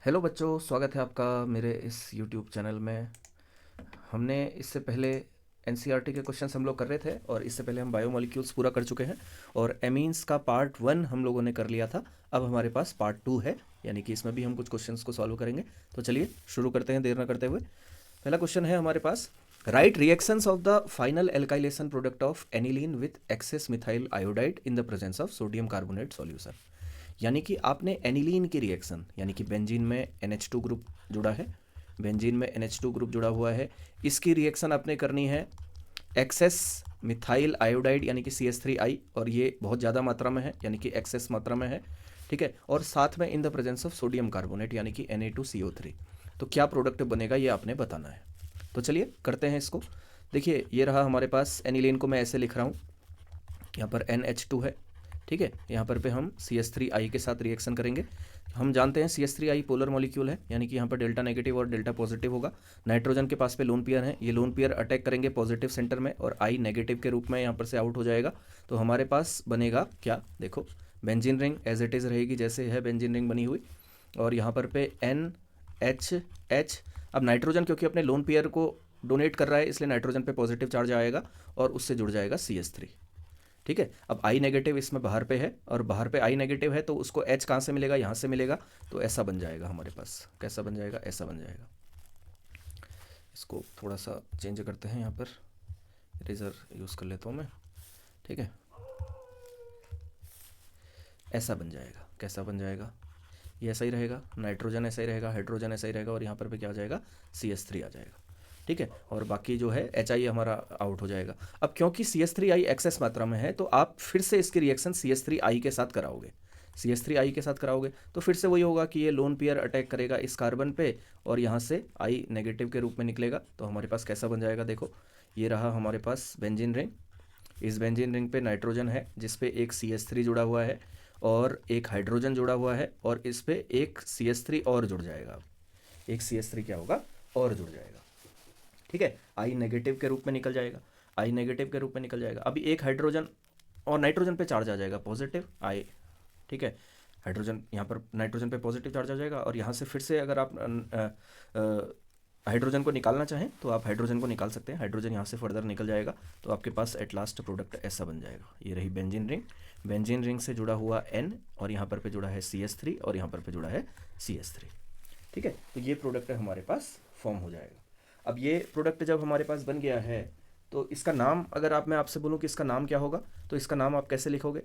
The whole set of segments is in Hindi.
हेलो बच्चों, स्वागत है आपका मेरे इस यूट्यूब चैनल में। हमने इससे पहले एनसीईआरटी के क्वेश्चंस हम लोग कर रहे थे और इससे पहले हम बायोमोलिक्यूल्स पूरा कर चुके हैं और एमीन्स का पार्ट 1 हम लोगों ने कर लिया था। अब हमारे पास पार्ट 2 है, यानी कि इसमें भी हम कुछ क्वेश्चंस को सॉल्व करेंगे। तो चलिए शुरू करते हैं देर न करते हुए। पहला क्वेश्चन है हमारे पास, write reactions of the final alkylation product of aniline with excess methyl iodide in the presence of sodium carbonate solution. यानी कि आपने एनिलीन की रिएक्शन, यानी कि बेंजीन में NH2 ग्रुप जुड़ा है, बेंजीन में NH2 ग्रुप जुड़ा हुआ है, इसकी रिएक्शन आपने करनी है एक्सेस मिथाइल आयोडाइड यानी कि CH3I, और ये बहुत ज़्यादा मात्रा में है यानी कि एक्सेस मात्रा में है, ठीक है। और साथ में इन the presence of sodium carbonate यानी कि Na2CO3। तो क्या प्रोडक्ट बनेगा ये आपने बताना है। तो चलिए करते हैं इसको। देखिए ये रहा हमारे पास एनिलीन को मैं ऐसे लिख रहा हूँ, यहाँ पर NH2 है, ठीक है। यहाँ पर हम CH3I के साथ रिएक्शन करेंगे। हम जानते हैं CH3I पोलर मॉलिक्यूल है, यानी कि यहाँ पर डेल्टा नेगेटिव और डेल्टा पॉजिटिव होगा। नाइट्रोजन के पास पे लोन पेयर है, ये लोन पेयर अटैक करेंगे पॉजिटिव सेंटर में और I नेगेटिव के रूप में यहाँ पर से आउट हो जाएगा। तो हमारे पास बनेगा क्या, देखो benzene ring as it is रहेगी जैसे है बेंजीन रिंग बनी हुई, और यहाँ पर पे NHH। अब नाइट्रोजन क्योंकि अपने लोन पेयर को डोनेट कर रहा है इसलिए नाइट्रोजन पे पॉजिटिव चार्ज आएगा और उससे जुड़ जाएगा CH3, ठीक है। अब I नेगेटिव इसमें बाहर पे है और बाहर पे I नेगेटिव है तो उसको H कहाँ से मिलेगा, यहाँ से मिलेगा। तो ऐसा बन जाएगा हमारे पास, कैसा बन जाएगा, ऐसा बन जाएगा। इसको थोड़ा सा चेंज करते हैं, यहाँ पर इरेजर यूज़ कर लेता हूँ मैं, ठीक है। ऐसा बन जाएगा, कैसा बन जाएगा, ये ऐसा ही रहेगा, नाइट्रोजन ऐसा ही रहेगा, हाइड्रोजन ऐसा ही रहेगा और यहाँ पर भी क्या आ जाएगा, CH3 आ जाएगा, ठीक है। और बाकी जो है HI हमारा आउट हो जाएगा। अब क्योंकि CH3I एक्सेस मात्रा में है तो आप फिर से इसकी रिएक्शन CH3I के साथ कराओगे, CH3I के साथ कराओगे तो फिर से वही होगा कि ये लोन पेयर अटैक करेगा इस कार्बन पे और यहाँ से I नेगेटिव के रूप में निकलेगा। तो हमारे पास कैसा बन जाएगा, देखो ये रहा हमारे पास बेंजीन रिंग। इस बेंजीन रिंग पे नाइट्रोजन है जिसपे एक CH3 जुड़ा हुआ है और एक हाइड्रोजन जुड़ा हुआ है और इस पे एक CH3 और जुड़ जाएगा। एक CH3 क्या होगा, और जुड़ जाएगा, ठीक है। I नेगेटिव के रूप में निकल जाएगा, I नेगेटिव के रूप में निकल जाएगा। अभी एक हाइड्रोजन और नाइट्रोजन पे चार्ज आ जाएगा पॉजिटिव I, ठीक है। हाइड्रोजन यहाँ पर नाइट्रोजन पे पॉजिटिव चार्ज आ जाएगा और यहाँ से फिर से अगर आप हाइड्रोजन को निकालना चाहें तो आप हाइड्रोजन को निकाल सकते हैं। हाइड्रोजन यहाँ से फर्दर निकल जाएगा तो आपके पास एट लास्ट प्रोडक्ट ऐसा बन जाएगा। ये रही बेंजीन रिंग, बेंजीन रिंग से जुड़ा हुआ N और यहाँ पर पे जुड़ा है CH3 और यहाँ पर पे जुड़ा है CH3, ठीक है। तो ये प्रोडक्ट हमारे पास फॉर्म हो जाएगा। अब ये प्रोडक्ट जब हमारे पास बन गया है तो इसका नाम, अगर मैं आपसे बोलूँ कि इसका नाम क्या होगा, तो इसका नाम आप कैसे लिखोगे,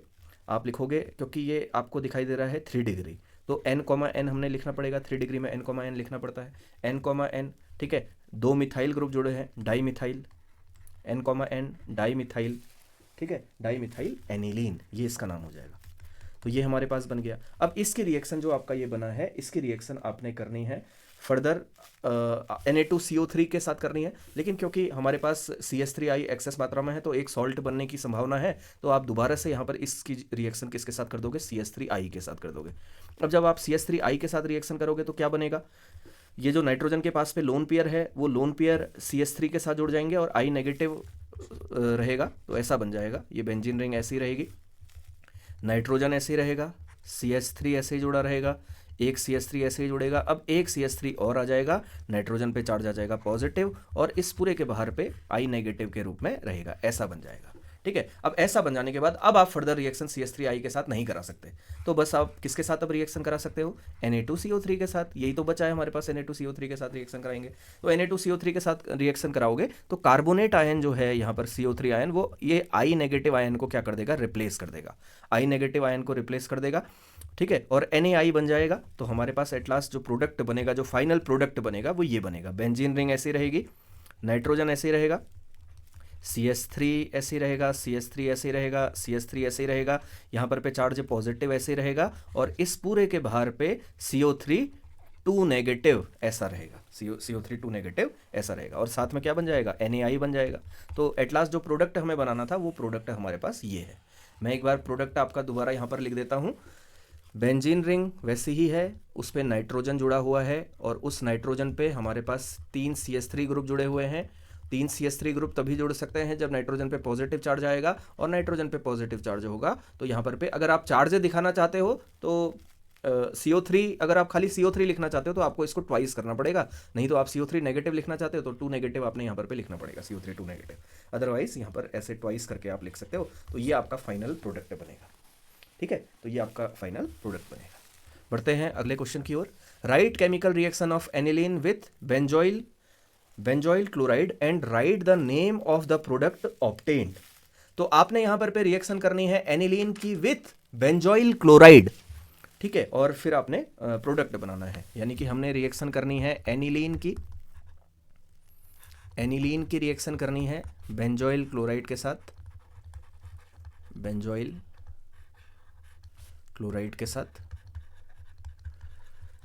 आप लिखोगे क्योंकि ये आपको दिखाई दे रहा है 3 डिग्री, तो N, हमने लिखना पड़ेगा 3 डिग्री में N, लिखना पड़ता है N, ठीक है। 2 मिथाइल ग्रुप जुड़े हैं, die methyl, N, di methyl, ठीक है, डाई मिथाइल एनिलीन, ये इसका नाम हो जाएगा। तो ये हमारे पास बन गया। अब इसकी रिएक्शन जो आपका ये बना है, इसकी रिएक्शन आपने करनी है फर्दर Na2CO3 के साथ करनी है, लेकिन क्योंकि हमारे पास CH3I एक्सेस मात्रा में है तो एक सॉल्ट बनने की संभावना है, तो आप दोबारा से यहाँ पर इसकी रिएक्शन किसके साथ कर दोगे, CH3I के साथ कर दोगे। अब जब आप CH3I के साथ रिएक्शन करोगे तो क्या बनेगा, ये जो नाइट्रोजन के पास पे लोन पेयर है वो लोन पेयर CH3 के साथ जुड़ जाएंगे और I नेगेटिव रहेगा, तो ऐसा बन जाएगा। ये बेंजीन रिंग ऐसी रहेगी, नाइट्रोजन ऐसे ही रहेगा, CH3 ऐसे ही जुड़ा रहेगा, एक CH3 ऐसे ही जुड़ेगा। अब एक CH3 और आ जाएगा, नाइट्रोजन पे चार्ज आ जाएगा पॉजिटिव और इस पूरे के बाहर पे I नेगेटिव के रूप में रहेगा, ऐसा बन जाएगा, ठीक है। अब ऐसा बन जाने के बाद अब आप फर्दर रिएक्शन CH3I के साथ नहीं करा सकते, तो बस आप किसके साथ अब रिएक्शन करा सकते हो, Na2CO3 के साथ। यही तो बचा है हमारे पास, Na2CO3 के साथ रिएक्शन कराएंगे। तो Na2CO3 के साथ रिएक्शन कराओगे तो कार्बोनेट आयन जो है यहाँ पर CO3 आयन, वो ये I नेगेटिव आयन को क्या कर देगा, रिप्लेस कर देगा, I नेगेटिव आयन को रिप्लेस कर देगा, ठीक है। और NaI बन जाएगा। तो हमारे पास एट लास्ट जो प्रोडक्ट बनेगा, जो फाइनल प्रोडक्ट बनेगा वो ये बनेगा। बेंजीन रिंग ऐसी रहेगी, नाइट्रोजन ऐसे ही रहेगा, CH3 ऐसे ही रहेगा, CH3 ऐसे ही रहेगा, CH3 ऐसे ही रहेगा, यहाँ पर पे चार्ज पॉजिटिव ऐसे ही रहेगा और इस पूरे के बाहर पे CO3 2 नेगेटिव ऐसा रहेगा, CO3 2 नेगेटिव ऐसा रहेगा और साथ में क्या बन जाएगा, NaI बन जाएगा। तो एट लास्ट जो प्रोडक्ट हमें बनाना था वो प्रोडक्ट हमारे पास ये है। मैं एक बार प्रोडक्ट आपका दोबारा यहाँ पर लिख देता हूँ। बेंजीन रिंग वैसी ही है, उस पर नाइट्रोजन जुड़ा हुआ है और उस नाइट्रोजन पे हमारे पास 3 CH3 ग्रुप जुड़े हुए हैं। 3 CH3 ग्रुप तभी जुड़ सकते हैं जब नाइट्रोजन पे पॉजिटिव चार्ज आएगा और नाइट्रोजन पे पॉजिटिव चार्ज होगा। तो यहाँ पर पे अगर आप चार्ज दिखाना चाहते हो तो CO3, अगर आप खाली CO3 लिखना चाहते हो तो आपको इसको ट्वाइस करना पड़ेगा, नहीं तो आप CO3 नेगेटिव लिखना चाहते हो तो 2 नेगेटिव आपने यहाँ पर पे लिखना पड़ेगा, CO3 2 नेगेटिव, अदरवाइज यहाँ पर ऐसे ट्वाइस करके आप लिख सकते हो। तो ये आपका फाइनल प्रोडक्ट बनेगा, ठीक है, तो ये आपका फाइनल प्रोडक्ट बनेगा। बढ़ते हैं अगले क्वेश्चन की ओर। Write chemical reaction of aniline with benzoyl chloride and write the name of the product obtained. तो आपने यहां पर पे रिएक्शन करनी है एनिलीन की विथ बेंजोइल क्लोराइड, ठीक है, और फिर आपने प्रोडक्ट बनाना है, यानी कि हमने रिएक्शन करनी है एनिलीन की रिएक्शन करनी है बेंजोइल क्लोराइड के साथ, बेंजोइल क्लोराइड के साथ,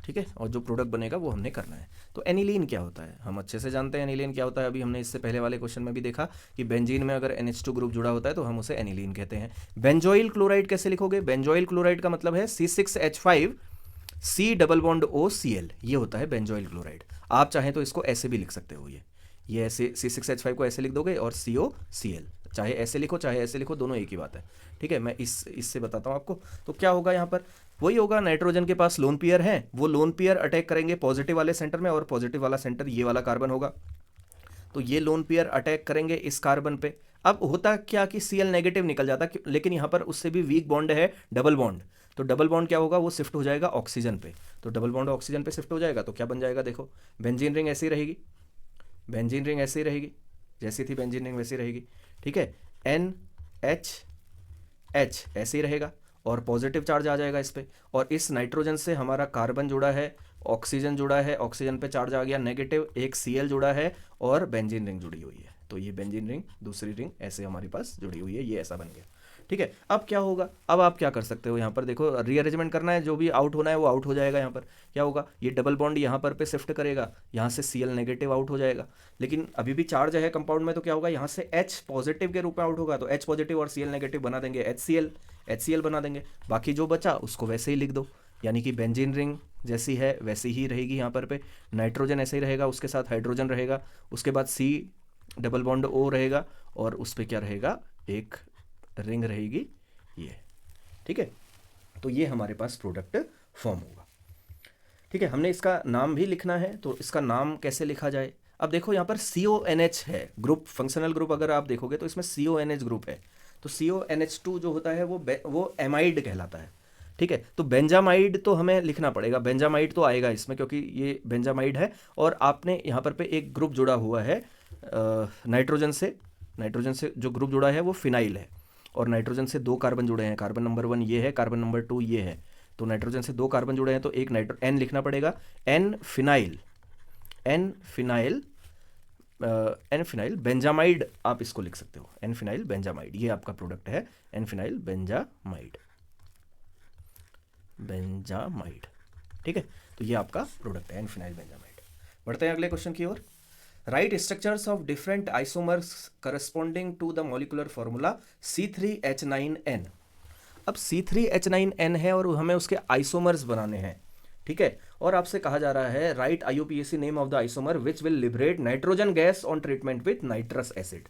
ठीक है, और जो प्रोडक्ट बनेगा वो हमने करना है। तो एनिलीन क्या होता है, हम अच्छे से जानते हैं एनिलीन क्या होता है, अभी हमने इससे पहले वाले क्वेश्चन में भी देखा कि बेंजीन में अगर NH2 ग्रुप जुड़ा होता है तो हम उसे एनिलीन कहते हैं। बेंजोइल क्लोराइड कैसे लिखोगे, बेंजोइल क्लोराइड का मतलब है C6H5 C double bond OCl, ये होता है बेंजोइल क्लोराइड। आप चाहें तो इसको ऐसे भी लिख सकते हो, ये ऐसे C6H5 को ऐसे लिख दोगे और COCl, चाहे ऐसे लिखो चाहे ऐसे लिखो, दोनों एक ही बात है, ठीक है। मैं इससे बताता हूँ आपको। तो क्या होगा यहाँ पर, वही होगा, नाइट्रोजन के पास लोन पेयर है, वो लोन पेयर अटैक करेंगे पॉजिटिव वाले सेंटर में, और पॉजिटिव वाला सेंटर ये वाला कार्बन होगा, तो ये लोन पेयर अटैक करेंगे इस कार्बन पे। अब होता क्या कि Cl नेगेटिव निकल जाता, लेकिन यहाँ पर उससे भी वीक बॉन्ड है डबल बॉन्ड, तो डबल बॉन्ड क्या होगा, वो शिफ्ट हो जाएगा ऑक्सीजन पे, तो डबल बॉन्ड ऑक्सीजन पे शिफ्ट हो जाएगा तो क्या बन जाएगा, देखो बेंजीन रिंग ऐसी रहेगी, बेंजीन रिंग ऐसी रहेगी, जैसी थी बेंजीन रिंग वैसी रहेगी, ठीक है। NH ऐसे ही रहेगा और पॉजिटिव चार्ज आ जाएगा इस पे, और इस नाइट्रोजन से हमारा कार्बन जुड़ा है, ऑक्सीजन जुड़ा है, ऑक्सीजन पे चार्ज आ गया नेगेटिव, एक Cl जुड़ा है और बेंजीन रिंग जुड़ी हुई है, तो ये बेंजीन रिंग दूसरी रिंग ऐसे हमारे पास जुड़ी हुई है, ये ऐसा बन गया, ठीक है। अब क्या होगा, अब आप क्या कर सकते हो, यहाँ पर देखो रीअरेंजमेंट करना है, जो भी आउट होना है वो आउट हो जाएगा। यहाँ पर क्या होगा, ये डबल बॉन्ड यहाँ पर पे शिफ्ट करेगा, यहाँ से Cl नेगेटिव आउट हो जाएगा, लेकिन अभी भी चार्ज है कंपाउंड में, तो क्या होगा, यहाँ से H पॉजिटिव के रूप में आउट होगा, तो H पॉजिटिव और Cl नेगेटिव बना देंगे HCl बना देंगे, बाकी जो बचा उसको वैसे ही लिख दो, यानी कि बेंजीन रिंग जैसी है वैसी ही रहेगी, यहाँ पर पे नाइट्रोजन ऐसे ही रहेगा, उसके साथ हाइड्रोजन रहेगा, उसके बाद C डबल बॉन्ड O रहेगा, और उस पर क्या रहेगा, एक रिंग रहेगी ये, ठीक है। तो ये हमारे पास प्रोडक्ट फॉर्म होगा, ठीक है। हमने इसका नाम भी लिखना है, तो इसका नाम कैसे लिखा जाए, अब देखो यहाँ पर CONH है ग्रुप, फंक्शनल ग्रुप अगर आप देखोगे तो इसमें CONH ग्रुप है, तो CONH2 जो होता है वो एमाइड कहलाता है, ठीक है। तो बेंजामाइड तो हमें लिखना पड़ेगा, बेंजामाइड तो आएगा इसमें क्योंकि ये बेंजामाइड है, और आपने यहाँ पर पे एक ग्रुप जुड़ा हुआ है नाइट्रोजन से जो ग्रुप जुड़ा है वो फिनाइल है, और नाइट्रोजन से 2 कार्बन जुड़े हैं, कार्बन नंबर 1 ये है, कार्बन नंबर 2 ये है, तो नाइट्रोजन से 2 कार्बन जुड़े हैं, तो एक N लिखना पड़ेगा, N फिनाइल बेंजामाइड, आप इसको लिख सकते हो, N फिनाइल बेंजामाइड, ये आपका प्रोडक्ट है N फिनाइल बेंजामाइड, ठीक है। तो ये आपका प्रोडक्ट है N फिनाइल बेंजामाइड। बढ़ते हैं अगले क्वेश्चन की ओर। Write structures of different isomers corresponding to the molecular formula C3H9N। अब C3H9N है और हमें उसके आइसोमर्स बनाने हैं, ठीक है, और आपसे कहा जा रहा है right IUPAC name of the isomer which will liberate nitrogen gas on treatment with nitrous acid.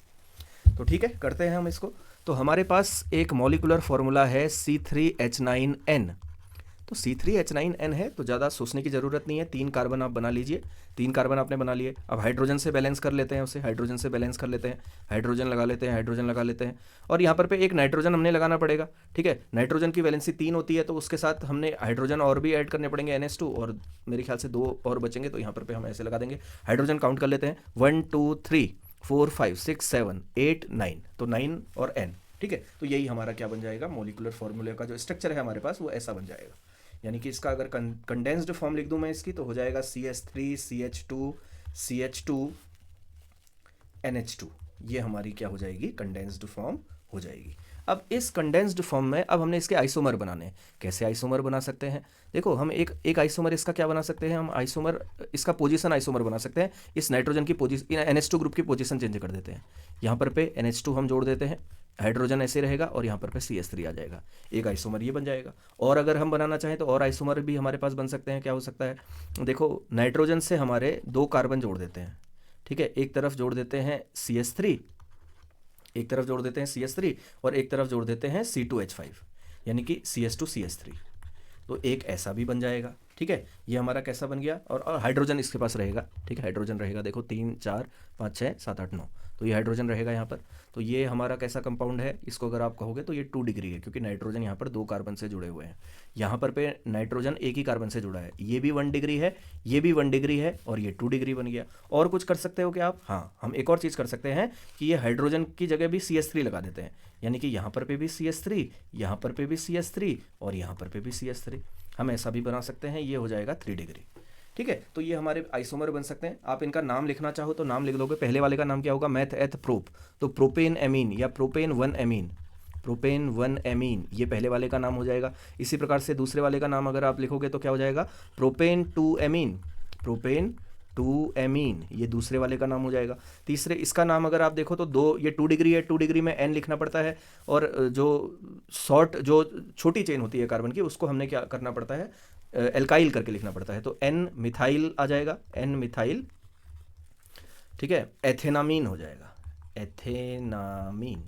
तो ठीक है, करते हैं हम इसको। तो हमारे पास एक मॉलिकुलर फॉर्मूला है C3H9N, तो C3H9N है, तो ज़्यादा सोचने की ज़रूरत नहीं है, 3 कार्बन आप बना लीजिए, 3 कार्बन आपने बना लिए। अब हाइड्रोजन से बैलेंस कर लेते हैं उसे, हाइड्रोजन से बैलेंस कर लेते हैं, हाइड्रोजन लगा लेते हैं, हाइड्रोजन लगा लेते हैं, और यहाँ पर पे एक नाइट्रोजन हमने लगाना पड़ेगा, ठीक है। नाइट्रोजन की वैलेंसी 3 होती है, तो उसके साथ हमने हाइड्रोजन और भी ऐड करने पड़ेंगे NH2, और मेरे ख्याल से 2 और बचेंगे, तो यहाँ पर पे हम ऐसे लगा देंगे। हाइड्रोजन काउंट कर लेते हैं, 1 2 3 4 5 6 7 8 9, तो 9 और N, ठीक है। तो यही हमारा क्या बन जाएगा, मॉलिकुलर फॉर्मूले का जो स्ट्रक्चर है हमारे पास वो ऐसा बन जाएगा। यानी कि इसका अगर कंडेंस्ड फॉर्म लिख दूं मैं इसकी, तो हो जाएगा CH3 CH2 NH2, ये हमारी क्या हो जाएगी, कंडेंस्ड फॉर्म हो जाएगी। अब इस कंडेंस्ड फॉर्म में अब हमने इसके आइसोमर बनाने हैं। कैसे आइसोमर बना सकते हैं, देखो हम एक आइसोमर इसका क्या बना सकते हैं, हम आइसोमर इसका पोजीशन आइसोमर बना सकते हैं। इस नाइट्रोजन की पोजीशन NH2 ग्रुप की पोजीशन चेंज कर देते हैं, यहाँ पर पे NH2 हम जोड़ देते हैं, हाइड्रोजन ऐसे रहेगा, और यहाँ पर पे CH3 आ जाएगा, एक आइसोमर ये बन जाएगा। और अगर हम बनाना चाहें तो और आइसोमर भी हमारे पास बन सकते हैं। क्या हो सकता है, देखो नाइट्रोजन से हमारे 2 कार्बन जोड़ देते हैं, ठीक है, एक तरफ जोड़ देते हैं CH3, एक तरफ जोड़ देते हैं CH3, और एक तरफ जोड़ देते हैं C2H5, यानी कि CH2 CH3, तो एक ऐसा भी बन जाएगा, ठीक है। ये हमारा कैसा बन गया, और हाइड्रोजन इसके पास रहेगा, ठीक है, हाइड्रोजन रहेगा, देखो 3 4 5 6 7 8 9, तो ये हाइड्रोजन रहेगा यहाँ पर। तो ये हमारा कैसा कंपाउंड है, इसको अगर आप कहोगे तो ये 2 डिग्री है, क्योंकि नाइट्रोजन यहाँ पर 2 कार्बन से जुड़े हुए हैं। यहाँ पर पे नाइट्रोजन एक ही कार्बन से जुड़ा है, ये भी 1 डिग्री है, ये भी 1 डिग्री है, और ये 2 डिग्री बन गया। और कुछ कर सकते हो क्या आप, हाँ, हम एक और चीज़ कर सकते हैं कि ये हाइड्रोजन की जगह भी CH3 लगा देते हैं, यानी कि यहाँ पर पे भी CH3, यहाँ पर पे भी CH3, और यहाँ पर पे भी CH3, हम ऐसा भी बना सकते हैं, ये हो जाएगा 3 डिग्री, ठीक है। तो ये हमारे आइसोमर बन सकते हैं। आप इनका नाम लिखना चाहो तो नाम लिख लोगे। पहले वाले का नाम क्या होगा, मैथ एथ प्रोप, तो प्रोपेन एमीन या प्रोपेन 1 एमीन, प्रोपेन 1 एमीन, ये पहले वाले का नाम हो जाएगा। इसी प्रकार से दूसरे वाले का नाम अगर आप लिखोगे तो क्या हो जाएगा, प्रोपेन 2 एमीन, प्रोपेन 2 एमीन, ये दूसरे वाले का नाम हो जाएगा। तीसरे इसका नाम अगर आप देखो तो 2, ये 2 डिग्री है, 2 डिग्री में N लिखना पड़ता है, और जो शॉर्ट जो छोटी चेन होती है कार्बन की, उसको हमने क्या करना पड़ता है, एल्काइल करके लिखना पड़ता है, तो N मिथाइल आ जाएगा, N मिथाइल, ठीक है, एथेनामीन हो जाएगा, एथेनामीन,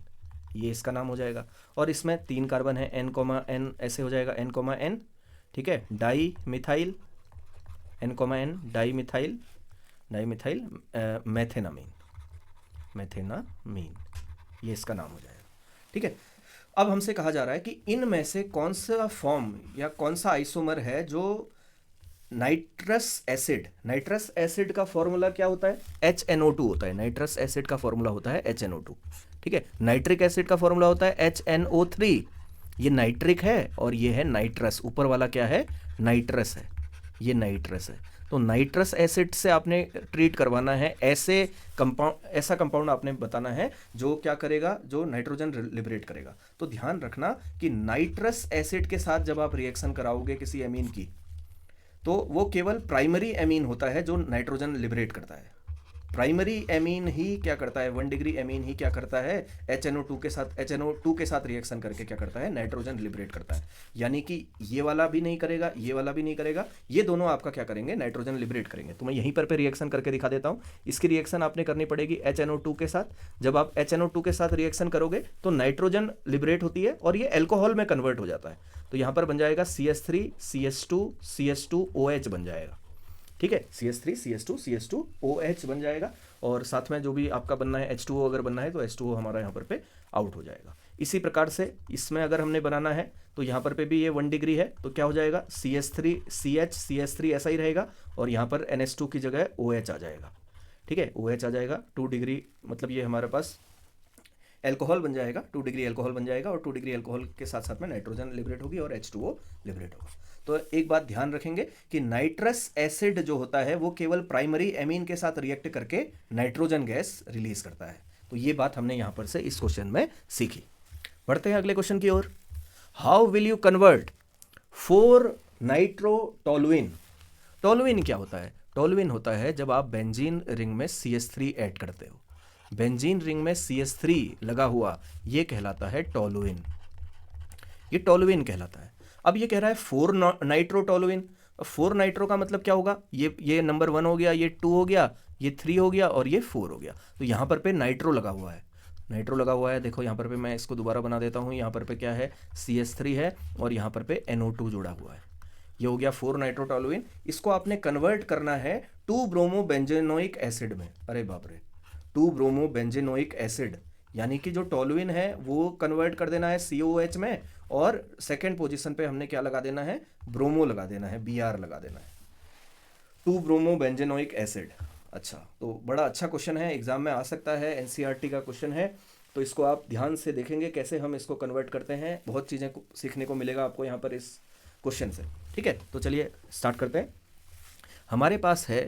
ये इसका नाम हो जाएगा। और इसमें 3 कार्बन है, N, N ऐसे हो जाएगा, N, N, ठीक है, di methyl, N, N, di methyl, di methyl methanamine, methanamine, ये इसका नाम हो जाएगा, ठीक है। अब हमसे कहा जा रहा है कि इनमें से कौन सा फॉर्म या कौन सा आइसोमर है जो नाइट्रस एसिड, नाइट्रस एसिड का फॉर्मूला क्या होता है, HNO2 होता है, नाइट्रस एसिड का फॉर्मूला होता है HNO2, ठीक है। नाइट्रिक एसिड का फॉर्मूला होता है HNO3, ये नाइट्रिक है और ये है नाइट्रस, ऊपर वाला क्या है, नाइट्रस है, ये नाइट्रस है। तो नाइट्रस एसिड से आपने ट्रीट करवाना है, ऐसे कंपाउंड, ऐसा कंपाउंड आपने बताना है जो क्या करेगा, जो नाइट्रोजन लिबरेट करेगा। तो ध्यान रखना कि नाइट्रस एसिड के साथ जब आप रिएक्शन कराओगे किसी एमीन की, तो वो केवल प्राइमरी एमीन होता है जो नाइट्रोजन लिबरेट करता है। प्राइमरी एमीन ही क्या करता है, 1 डिग्री एमीन ही क्या करता है, HNO2 के साथ रिएक्शन करके क्या करता है, नाइट्रोजन लिबरेट करता है। यानी कि ये वाला भी नहीं करेगा, ये वाला भी नहीं करेगा, ये दोनों आपका क्या करेंगे, नाइट्रोजन लिबरेट करेंगे। तो मैं यहीं पर रिएक्शन करके दिखा देता हूँ। इसकी रिएक्शन आपने करनी पड़ेगी HNO2 के साथ। जब आप HNO2 के साथ रिएक्शन करोगे तो नाइट्रोजन लिबरेट होती है और ये एल्कोहल में कन्वर्ट हो जाता है। तो यहाँ पर बन जाएगा CH3 CH2 CH2OH बन जाएगा, ठीक है, CH3 CH2 CH2OH बन जाएगा। और साथ में जो भी आपका बनना है H2O अगर बनना है तो H2O हमारा यहाँ पर पे आउट हो जाएगा। इसी प्रकार से इसमें अगर हमने बनाना है तो यहाँ पर पे भी ये 1 डिग्री है, तो क्या हो जाएगा, CH3 CH ऐसा ही रहेगा, और यहाँ पर NH2 की जगह OH आ जाएगा, ठीक है, OH आ जाएगा। 2 डिग्री मतलब ये हमारे पास एल्कोहल बन जाएगा, 2 डिग्री एल्कोहल बन जाएगा, और 2 डिग्री एल्कोहल के साथ साथ में नाइट्रोजन लिबरेट होगी और H2O लिबरेट होगा। तो एक बात ध्यान रखेंगे कि नाइट्रस एसिड जो होता है वो केवल प्राइमरी एमीन के साथ रिएक्ट करके नाइट्रोजन गैस रिलीज करता है। तो ये बात हमने यहां पर से इस क्वेश्चन में सीखी। बढ़ते हैं अगले क्वेश्चन की ओर। How will you convert 4 nitrotoluene. Toluene क्या होता है, टोलुइन होता है जब आप बेंजीन रिंग में CH3 ऐड करते हो, बेंजीन रिंग में CH3 लगा हुआ, ये कहलाता है टोलुइन, ये टोलुइन कहलाता है। अब ये कह रहा है 4 नाइट्रोटोलुइन, 4 नाइट्रो का मतलब क्या होगा, ये नंबर 1 हो गया, ये 2 हो गया, ये 3 हो गया, और ये 4 हो गया। तो यहाँ पर पे नाइट्रो लगा हुआ है, नाइट्रो लगा हुआ है। देखो यहाँ पर पे मैं इसको दोबारा बना देता हूँ। यहाँ पर पे क्या है, CH3 है, और यहाँ पर पे NO2 जुड़ा हुआ है। ये हो गया 4 नाइट्रोटोलुइन। इसको आपने कन्वर्ट करना है 2 ब्रोमो बेंजेनोइक एसिड में। अरे बाप रे, 2 ब्रोमो बेंजेनोइक एसिड, यानी कि जो टोलुइन है वो कन्वर्ट कर देना है COOH में, और सेकेंड पोजीशन पे हमने क्या लगा देना है, ब्रोमो लगा देना है, Br लगा देना है, 2 ब्रोमो बेंजेनोइक एसिड। अच्छा, तो बड़ा अच्छा क्वेश्चन है, एग्जाम में आ सकता है, NCERT का क्वेश्चन है। तो इसको आप ध्यान से देखेंगे कैसे हम इसको कन्वर्ट करते हैं, बहुत चीज़ें सीखने को मिलेगा आपको यहाँ पर इस क्वेश्चन से, ठीक है। तो चलिए स्टार्ट करते हैं। हमारे पास है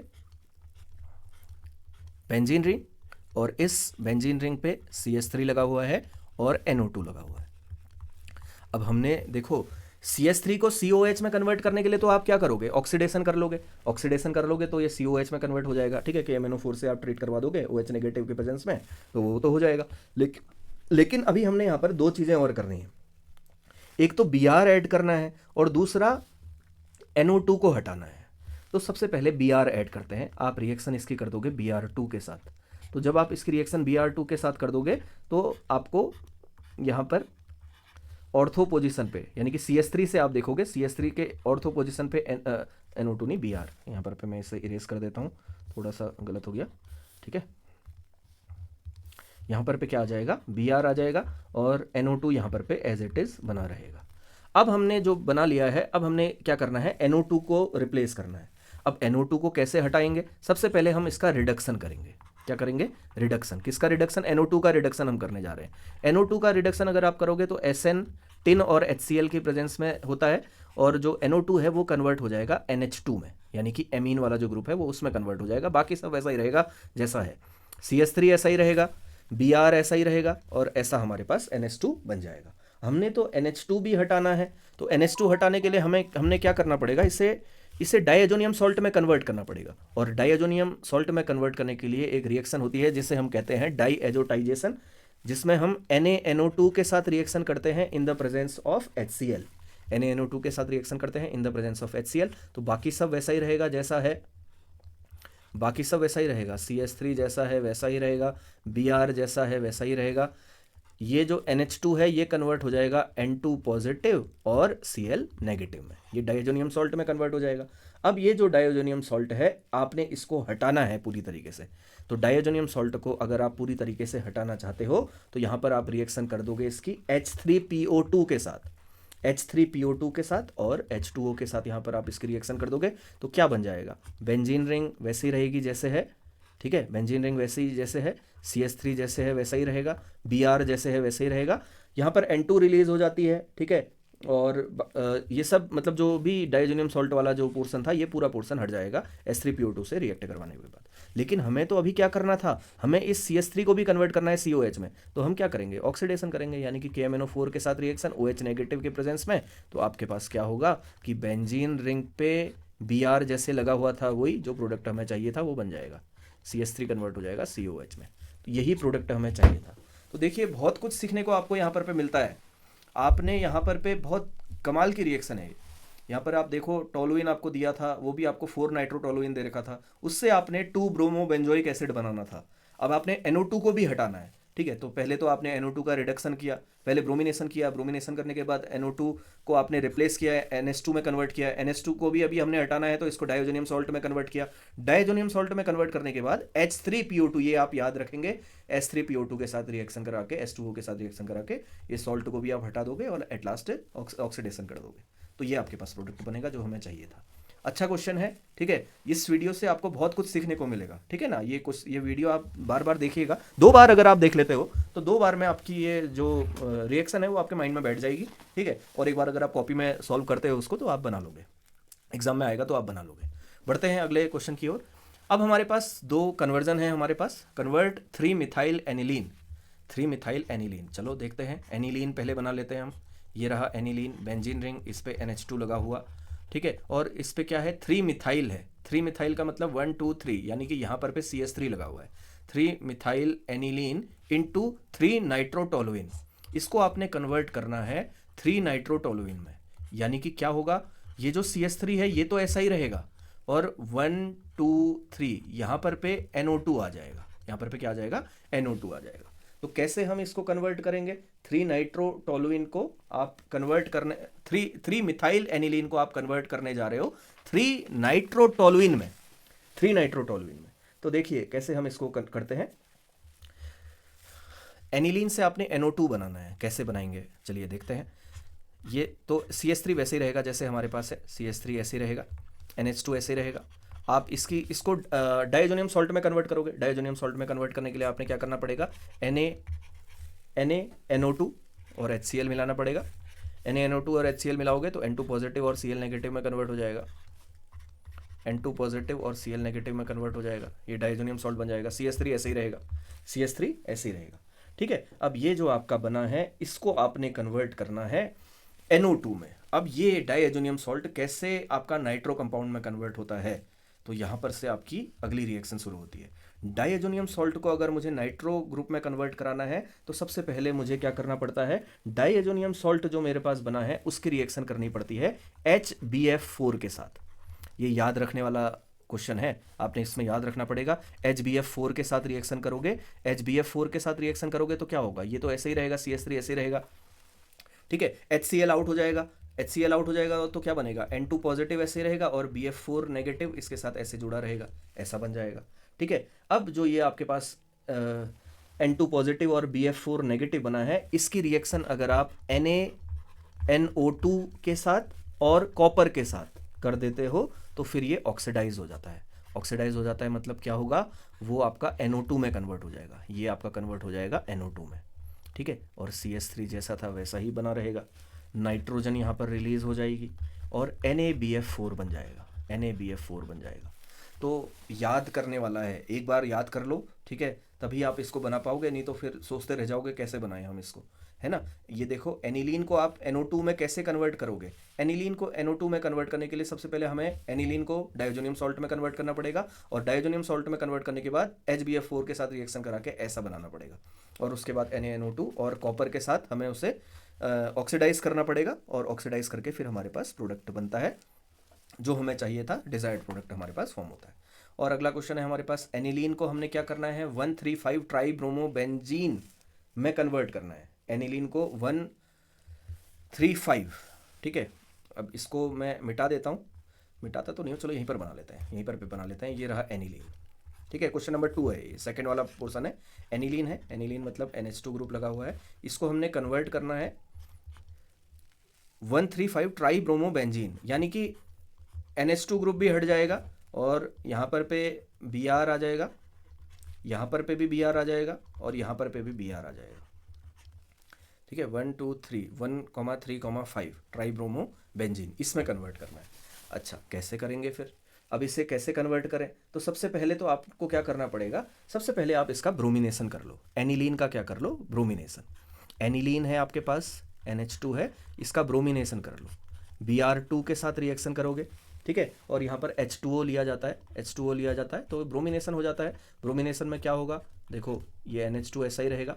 बेंजीन रिंग, और इस बेंजीन रिंग पे CH3 लगा हुआ है और NO2 लगा हुआ है। अब हमने देखो CH3 को COH में कन्वर्ट करने के लिए तो आप क्या करोगे, ऑक्सीडेशन कर लोगे, ऑक्सीडेशन कर लोगे तो ये COH में कन्वर्ट हो जाएगा, ठीक है, कि MnO4 से आप ट्रीट करवा दोगे OH नेगेटिव के प्रेजेंस में, तो वो तो हो जाएगा। लेकिन अभी हमने यहाँ पर 2 चीज़ें और करनी है, एक तो Br ऐड करना है और दूसरा NO2 को हटाना है। तो सबसे पहले Br ऐड करते हैं। आप रिएक्शन इसकी कर दोगे Br2 के साथ। तो जब आप इसकी रिएक्शन Br2 के साथ कर दोगे तो आपको यहाँ पर ऑर्थो पोजीशन पे, यानी कि CH3 से आप देखोगे CH3 के ऑर्थो पोजीशन पे NO2 नहीं Br, यहाँ पर मैं इसे इरेज कर देता हूँ, थोड़ा सा गलत हो गया, ठीक है। यहाँ पर पे क्या आ जाएगा, Br आ जाएगा और NO2 यहाँ पर पे एज इट इज बना रहेगा। अब हमने जो बना लिया है, अब हमने क्या करना है, NO2 को रिप्लेस करना है। अब NO2 को कैसे हटाएंगे, सबसे पहले हम इसका रिडक्शन करेंगे। क्या करेंगे, रिडक्शन। किसका रिडक्शन, NO2 का रिडक्शन हम करने जा रहे हैं। NO2 का रिडक्शन अगर आप करोगे तो SN टिन और HCl की प्रेजेंस में होता है, और जो NO2 है वो कन्वर्ट हो जाएगा NH2 में, यानी कि एमीन वाला जो ग्रुप है वो उसमें कन्वर्ट हो जाएगा। बाकी सब वैसा ही रहेगा जैसा है, CH3 ऐसा ही रहेगा, Br ऐसा ही रहेगा, और ऐसा हमारे पास NH2 बन जाएगा। हमने तो NH2 भी हटाना है, तो NH2 हटाने के लिए हमने क्या करना पड़ेगा, इसे डाइएजोनियम सॉल्ट में कन्वर्ट करना पड़ेगा। और डाइएजोनियम सॉल्ट में कन्वर्ट करने के लिए एक रिएक्शन होती है जिसे हम कहते हैं डाइएजोटाइजेशन, जिसमें हम NaNO2 के साथ रिएक्शन करते हैं इन the presence of HCl। NaNO2 के साथ रिएक्शन करते हैं इन द प्रेजेंस ऑफ HCl। तो बाकी सब वैसा ही रहेगा जैसा है, बाकी सब वैसा ही रहेगा, CH3 जैसा है वैसा ही रहेगा, Br जैसा है वैसा ही रहेगा। ये जो NH2 है ये कन्वर्ट हो जाएगा N2 पॉजिटिव और Cl नेगेटिव में, ये डाइएजोनियम सॉल्ट में कन्वर्ट हो जाएगा। अब ये जो डाइएजोनियम सॉल्ट है आपने इसको हटाना है पूरी तरीके से। तो डाइएजोनियम सॉल्ट को अगर आप पूरी तरीके से हटाना चाहते हो तो यहाँ पर आप रिएक्शन कर दोगे इसकी H3PO2 के साथ, H3PO2 के साथ और H2O के साथ यहाँ पर आप इसकी रिएक्शन कर दोगे तो क्या बन जाएगा, बेंजीन रिंग वैसी रहेगी जैसे है, ठीक है, बेंजीन रिंग वैसे ही जैसे है, CH3 जैसे है वैसा ही रहेगा, Br जैसे है वैसे ही रहेगा। यहाँ पर N2 रिलीज हो जाती है, ठीक है, और ये सब मतलब जो भी डाइएजोनियम सॉल्ट वाला जो पोर्शन था ये पूरा पोर्शन हट जाएगा H3PO2 से रिएक्ट करवाने के बाद। लेकिन हमें तो अभी क्या करना था, हमें इस CH3 को भी कन्वर्ट करना है COH में। तो हम क्या करेंगे, ऑक्सीडेशन करेंगे, यानी कि KMNO4 के साथ रिएक्शन OH नेगेटिव के प्रेजेंस में। तो आपके पास क्या होगा कि बेंजीन रिंग पे Br जैसे लगा हुआ था वही जो प्रोडक्ट हमें चाहिए था वो बन जाएगा, CH3 कन्वर्ट हो जाएगा COH में। तो यही प्रोडक्ट हमें चाहिए था। तो देखिए बहुत कुछ सीखने को आपको यहाँ पर मिलता है। आपने यहाँ पर पे बहुत कमाल की रिएक्शन है। यहाँ पर आप देखो टोलुइन आपको दिया था, वो भी आपको 4 नाइट्रोटोलुइन दे रखा था, उससे आपने 2 ब्रोमो बेंजोइक एसिड बनाना था। अब आपने NO2 को भी हटाना है, ठीक है। तो पहले तो आपने NO2 का रिडक्शन किया, पहले ब्रोमिनेशन किया, ब्रोमिनेशन करने के बाद NO2 को आपने रिप्लेस किया, NH2 में कन्वर्ट किया, NH2 को भी अभी हमने हटाना है तो इसको डाइएजोनियम सॉल्ट में कन्वर्ट किया। डाइएजोनियम सॉल्ट में कन्वर्ट करने के बाद H3PO2, ये आप याद रखेंगे, H3PO2 के साथ रिएक्शन करा के, H2O के साथ रिएक्शन करा के ये सॉल्ट को भी आप हटा दोगे और एट लास्ट ऑक्सीडेशन कर दोगे। तो ये आपके पास प्रोडक्ट बनेगा जो हमें चाहिए था। अच्छा क्वेश्चन है, ठीक है। इस वीडियो से आपको बहुत कुछ सीखने को मिलेगा, ठीक है ना। ये वीडियो आप बार बार देखिएगा, 2 बार अगर आप देख लेते हो तो 2 बार में आपकी ये जो रिएक्शन है वो आपके माइंड में बैठ जाएगी, ठीक है। और एक बार अगर आप कॉपी में सॉल्व करते हो उसको तो आप बना लोगे, एग्जाम में आएगा तो आप बना लोगे। बढ़ते हैं अगले क्वेश्चन की ओर। अब हमारे पास 2 कन्वर्जन है, हमारे पास कन्वर्ट 3-मिथाइल एनिलीन, 3-मिथाइल एनिलीन। चलो देखते हैं, एनिलीन पहले बना लेते हैं हम। ये रहा एनिलीन, बेंजीन रिंग, इस पे NH2 लगा हुआ, ठीक है, और इस पे क्या है, 3-मिथाइल है। 3-मिथाइल का मतलब 1 2 3, यानी कि यहाँ पर पे CH3 लगा हुआ है। 3-मिथाइल एनिलीन इंटू 3 नाइट्रोटोलुइन, इसको आपने कन्वर्ट करना है 3 नाइट्रोटोलुइन में, यानी कि क्या होगा, ये जो CH3 है ये तो ऐसा ही रहेगा, और 1 2 3 यहाँ पर पे NO2 आ जाएगा, यहाँ पर पे क्या आ जाएगा, NO2 आ जाएगा। तो कैसे हम इसको कन्वर्ट करेंगे, 3 नाइट्रोटोलुइन को आप कन्वर्ट करने, 3 मिथाइल एनिलीन को आप कन्वर्ट करने जा रहे हो 3 नाइट्रोटोलुइन में, 3 नाइट्रोटोलुइन में। तो देखिए कैसे हम इसको करते हैं। एनिलीन से आपने NO2 बनाना है, कैसे बनाएंगे चलिए देखते हैं। ये तो CH3 वैसे ही रहेगा जैसे हमारे पास है, CH3 ऐसे ही रहेगा, NH2 ऐसे ही रहेगा। आप इसको डाइएजोनियम सॉल्ट में कन्वर्ट करोगे। डाइएजोनियम सॉल्ट में कन्वर्ट करने के लिए आपने क्या करना पड़ेगा, NaNO2 और HCl मिलाना पड़ेगा। NaNO2 और HCl मिलाओगे तो N2 पॉजिटिव और Cl नेगेटिव में कन्वर्ट हो जाएगा, N2 पॉजिटिव और Cl नेगेटिव में कन्वर्ट हो जाएगा, ये डाइएजोनियम सॉल्ट बन जाएगा। CH3 ऐसे ही रहेगा, CH3 ऐसे ही रहेगा, ठीक है। अब ये जो आपका बना है इसको आपने कन्वर्ट करना है NO2 में। अब ये डाइएजोनियम सॉल्ट कैसे आपका नाइट्रो कंपाउंड में कन्वर्ट होता है, तो यहाँ पर से आपकी अगली रिएक्शन शुरू होती है। डाइएजोनियम सॉल्ट को अगर मुझे नाइट्रो ग्रुप में कन्वर्ट कराना है तो सबसे पहले मुझे क्या करना पड़ता है, डाइएजोनियम सॉल्ट जो मेरे पास बना है उसकी रिएक्शन करनी पड़ती है HbF4 के साथ। ये याद रखने वाला क्वेश्चन है, आपने इसमें याद रखना पड़ेगा। HbF4 के साथ रिएक्शन करोगे, HbF4 के साथ रिएक्शन करोगे तो क्या होगा, ये तो ऐसे ही रहेगा, CH3 ऐसे ही रहेगा, ठीक है। HCl आउट हो जाएगा, HCl आउट हो जाएगा तो क्या बनेगा, N2 पॉजिटिव ऐसे रहेगा और BF4 नेगेटिव इसके साथ ऐसे जुड़ा रहेगा, ऐसा बन जाएगा। ठीक है। अब जो ये आपके पास N2 पॉजिटिव और BF4 नेगेटिव बना है, इसकी रिएक्शन अगर आप NaNO2 के साथ और कॉपर के साथ कर देते हो तो फिर ये ऑक्सीडाइज हो जाता है। ऑक्सीडाइज हो जाता है मतलब क्या होगा, वो आपका NO2 में कन्वर्ट हो जाएगा, ये आपका कन्वर्ट हो जाएगा NO2 में। ठीक है। और CH3 जैसा था वैसा ही बना रहेगा, नाइट्रोजन यहाँ पर रिलीज हो जाएगी और NaBF4 बन जाएगा, NaBF4 बन जाएगा। तो याद करने वाला है, एक बार याद कर लो, ठीक है, तभी आप इसको बना पाओगे, नहीं तो फिर सोचते रह जाओगे कैसे बनाए हम इसको, है ना। ये देखो एनिलीन को आप NO2 में कैसे कन्वर्ट करोगे। एनिलीन को NO2 में कन्वर्ट करने के लिए सबसे पहले हमें एनिलीन को डाइजोनियम सॉल्ट में कन्वर्ट करना पड़ेगा और डाइजोनियम सॉल्ट में कन्वर्ट करने के बाद HBF4 के साथ रिएक्शन करा के ऐसा बनाना पड़ेगा और उसके बाद NaNO2 और कॉपर के साथ हमें उसे ऑक्सीडाइज करना पड़ेगा और ऑक्सीडाइज करके फिर हमारे पास प्रोडक्ट बनता है जो हमें चाहिए था, डिजायर्ड प्रोडक्ट हमारे पास फॉर्म होता है। और अगला क्वेश्चन है हमारे पास, एनिलीन को हमने क्या करना है, 135 ट्राइब्रोमोबेंजीन में कन्वर्ट करना है। एनिलीन को 135, ठीक है। अब इसको मैं मिटा देता हूँ, मिटाता तो नहीं हूँ, चलो यहीं पर बना लेते हैं, यहीं पर भी बना लेते हैं। ये रहा एनिलीन, ठीक है। क्वेश्चन नंबर 2 है, सेकंड वाला पोर्सन है, एनिलीन है। एनिलीन मतलब NH2 ग्रुप लगा हुआ है, इसको हमने कन्वर्ट करना है 135 ट्राइब्रोमोबेंजीन, यानी कि NH2 ग्रुप भी हट जाएगा और यहाँ पर पे Br आ जाएगा, यहाँ पर पे भी Br आ जाएगा और यहाँ पर पे भी Br आ जाएगा। ठीक है, 1 2 3 1,3,5 ट्राइब्रोमोबेंजीन इसमें कन्वर्ट करना है। अच्छा, कैसे करेंगे फिर, अब इसे कैसे कन्वर्ट करें, तो सबसे पहले तो आपको क्या करना पड़ेगा, सबसे पहले आप इसका ब्रोमिनेशन कर लो। एनिलीन का क्या कर लो, ब्रोमिनेशन। एनिलीन है आपके पास, NH2 है, इसका ब्रोमिनेशन कर लो। Br2 के साथ रिएक्शन करोगे, ठीक है, और यहाँ पर H2O लिया जाता है, H2O लिया जाता है तो ब्रोमिनेशन हो जाता है। ब्रोमिनेशन में क्या होगा, देखो ये NH2 ऐसा ही रहेगा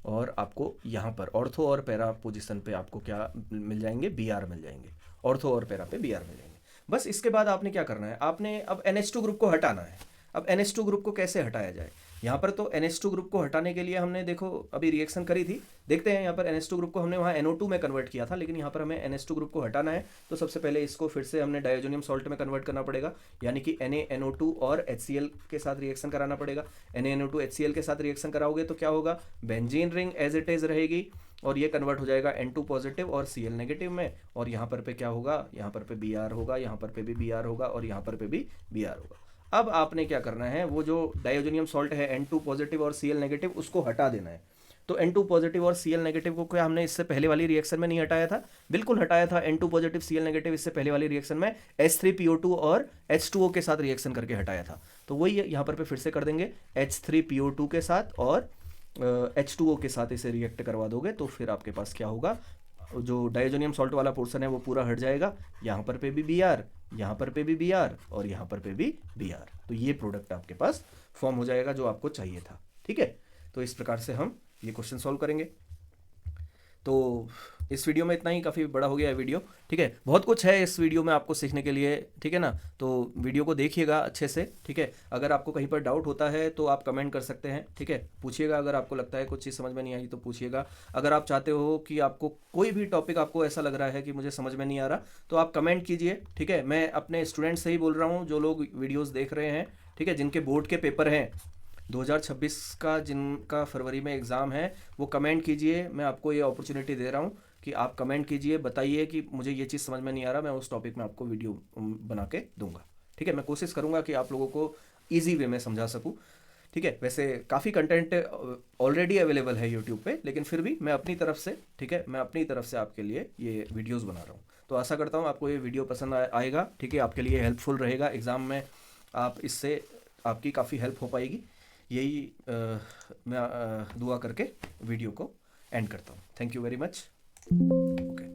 और आपको यहाँ पर ऑर्थो और पैरा पोजीशन पे आपको क्या मिल जाएंगे, Br मिल जाएंगे, ऑर्थो और पैरा पे Br मिल जाएंगे। बस इसके बाद आपने क्या करना है, आपने अब NH2 ग्रुप को हटाना है। अब NH2 ग्रुप को कैसे हटाया जाए, यहाँ पर तो NH2 ग्रुप को हटाने के लिए हमने देखो अभी रिएक्शन करी थी, देखते हैं यहाँ पर NH2 ग्रुप को हमने वहाँ NO2 में कन्वर्ट किया था, लेकिन यहाँ पर हमें NH2 ग्रुप को हटाना है तो सबसे पहले इसको फिर से हमने डाइजोनियम सॉल्ट में कन्वर्ट करना पड़ेगा, यानी कि NaNO2 और HCl के साथ रिएक्शन कराना पड़ेगा। NaNO2 HCl के साथ रिएक्शन कराओगे तो क्या होगा, benzene ring as it is रहेगी और ये कन्वर्ट हो जाएगा N2 पॉजिटिव और Cl नेगेटिव में, और यहाँ पर पे क्या होगा, यहाँ पर पे Br होगा, यहाँ पर पे भी Br होगा और यहाँ पर पे भी Br होगा। अब आपने क्या करना है, वो जो डाइजोनियम सॉल्ट है N2 पॉजिटिव और Cl नेगेटिव उसको हटा देना है। तो N2 पॉजिटिव और Cl नेगेटिव को क्या हमने इससे पहले वाली रिएक्शन में नहीं हटाया था, बिल्कुल हटाया था। N2 पॉजिटिव Cl नेगेटिव इससे पहले वाली रिएक्शन में H3PO2 और H2O के साथ रिएक्शन करके हटाया था, तो वही यहाँ पर पे फिर से कर देंगे, H3PO2 के साथ और H2O के साथ इसे रिएक्ट करवा दोगे तो फिर आपके पास क्या होगा, जो डाइजोनियम सॉल्ट वाला पोर्शन है वो पूरा हट जाएगा, यहाँ पर पे भी Br, यहाँ पर पे भी Br और यहाँ पर पे भी Br, तो ये प्रोडक्ट आपके पास फॉर्म हो जाएगा जो आपको चाहिए था। ठीक है, तो इस प्रकार से हम ये क्वेश्चन सॉल्व करेंगे। तो इस वीडियो में इतना ही, काफ़ी बड़ा हो गया है वीडियो, ठीक है, बहुत कुछ है इस वीडियो में आपको सीखने के लिए, ठीक है ना। तो वीडियो को देखिएगा अच्छे से, ठीक है। अगर आपको कहीं पर डाउट होता है तो आप कमेंट कर सकते हैं, ठीक है, पूछिएगा। अगर आपको लगता है कुछ चीज़ समझ में नहीं आई तो पूछिएगा। अगर आप चाहते हो कि आपको कोई भी टॉपिक आपको ऐसा लग रहा है कि मुझे समझ में नहीं आ रहा तो आप कमेंट कीजिए, ठीक है। मैं अपने स्टूडेंट से ही बोल रहा हूँ, जो लोग वीडियोज़ देख रहे हैं, ठीक है, जिनके बोर्ड के पेपर हैं 2026 का, जिनका फरवरी में एग्ज़ाम है, वो कमेंट कीजिए। मैं आपको ये अपॉर्चुनिटी दे रहा हूँ कि आप कमेंट कीजिए, बताइए कि मुझे ये चीज़ समझ में नहीं आ रहा, मैं उस टॉपिक में आपको वीडियो बना के दूंगा, ठीक है। मैं कोशिश करूंगा कि आप लोगों को ईजी वे में समझा सकूं, ठीक है। वैसे काफ़ी कंटेंट ऑलरेडी अवेलेबल है यूट्यूब पे, लेकिन फिर भी मैं अपनी तरफ से, ठीक है, मैं अपनी तरफ से आपके लिए ये वीडियोज़ बना रहा हूँ। तो आशा करता हूँ आपको ये वीडियो पसंद आएगा, ठीक है, आपके लिए हेल्पफुल रहेगा एग्ज़ाम में, आप इससे आपकी काफ़ी हेल्प हो पाएगी। यही मैं दुआ करके वीडियो को एंड करता हूँ। Thank you very much. Okay.